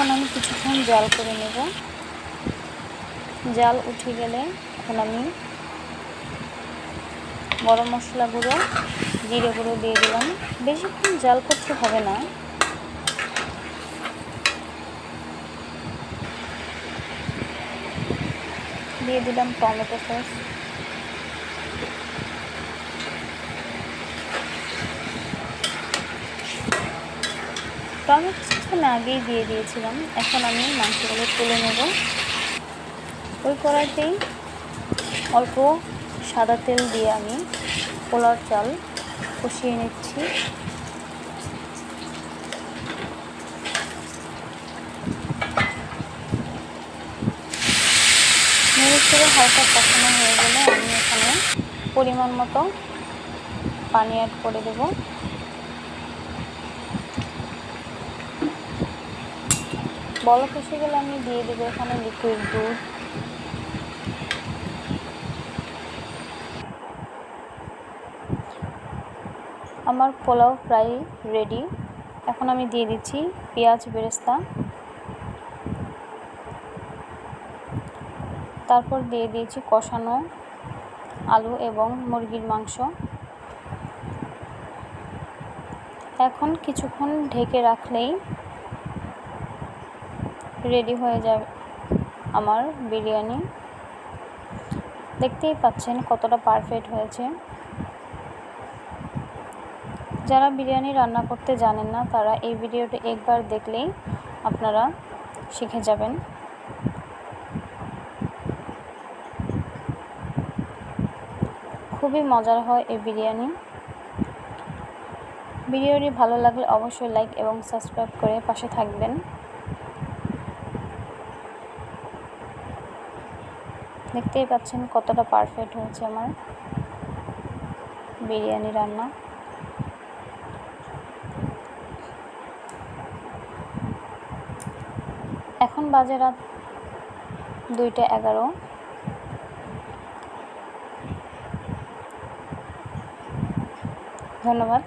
এখন আমি কিছুক্ষণ জাল করে নেব। জাল উঠে গেলে এখন আমি গরম মশলা গুঁড়ো, জিরে গুঁড়ো দিয়ে দিলাম। বেশিক্ষণ জাল করতে হবে না। দিয়ে দিলাম টমেটো সস। টমেটো সস আমি আগেই দিয়ে দিয়েছিলাম। এখন আমি মাংসগুলো তুলে নেব। ওই কড়াইতেই অল্প সাদা তেল দিয়ে আমি পোলাও চাল কষিয়ে নিচ্ছি। নেড়েচেড়ে হালকা কষানো হয়ে গেলে আমি এখানে পরিমাণ মতো পানি অ্যাড করে দেব। বলক এসে গেলে আমি দিয়ে দেবো এখানে লিকুইড দুধ। আমার পোলাও প্রায় রেডি। এখন আমি দিয়ে দিচ্ছি পেঁয়াজ বেরেস্তা, তারপর দিয়ে দিয়েছি কষানো আলু এবং মুরগির মাংস। এখন কিছুক্ষণ ঢেকে রাখলেই রেডি হয়ে যাবে আমার বিরিয়ানি। দেখতেই পাচ্ছেন কতটা পারফেক্ট হয়েছে। যারা বিরিয়ানি রান্না করতে জানেন না তারা এই ভিডিওটি একবার দেখলেই আপনারা শিখে যাবেন। খুবই মজার হয় এই বিরিয়ানি। ভিডিওটি ভালো লাগলে অবশ্যই লাইক এবং সাবস্ক্রাইব করে পাশে থাকবেন। দেখতেই পাচ্ছেন কতটা পারফেক্ট হয়েছে আমার বিরিয়ানি রান্না। এখন বাজে রাত 2:11। ধন্যবাদ।